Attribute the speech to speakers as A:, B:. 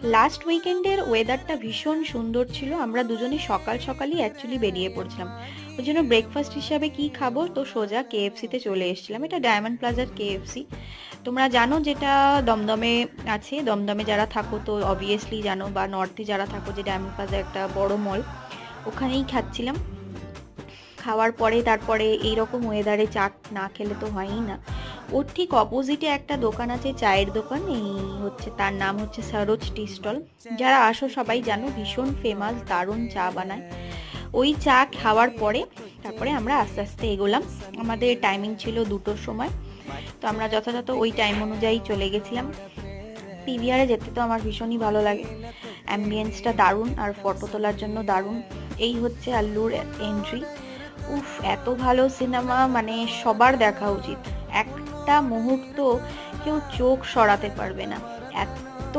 A: Last উইকেন্ডের ওয়েদারটা ভীষণ সুন্দর ছিল। আমরা দুজনে সকাল সকালই অ্যাকচুয়ালি বেরিয়ে পড়ছিলাম। ওই জন্য ব্রেকফাস্ট হিসাবে কি খাবো, তো সোজা কেএফসিতে চলে এসেছিলাম। এটা ডায়মন্ড প্লাজার কেএফসি, তোমরা জানো, যেটা দমদমে আছে। দমদমে যারা থাকো তো অবভিয়াসলি জানো, বা নর্থে যারা থাকো, যে ডায়মন্ড প্লাজা একটা বড় মল, ওখানেই খাচ্ছিলাম। খাওয়ার পরে তারপরে এইরকম ওয়েদারে চা না খেলে তো হয়ই না। ওর ঠিক অপোজিটে একটা দোকান আছে, চায়ের দোকান। এই হচ্ছে, তার নাম হচ্ছে সরোজ টি স্টল। যারা আসো সবাই জানো, ভীষণ ফেমাস, দারুণ চা বানায়। ওই চা খাওয়ার পরে তারপরে আমরা আস্তে আস্তে এগোলাম। আমাদের টাইমিং ছিল 2টোর সময়, তো আমরা যথাযথ ওই টাইম অনুযায়ী চলে গেছিলাম। পিভিআরে যেতে তো আমার ভীষণই ভালো লাগে, অ্যাম্বিয়েন্সটা দারুণ আর ফটো তোলার জন্য দারুণ। এই হচ্ছে আল্লুর এন্ট্রি। উফ, এত ভালো সিনেমা, মানে সবার দেখা উচিত। একটা মুহূর্ত কেউ চোখ সরাতে পারবে না, এত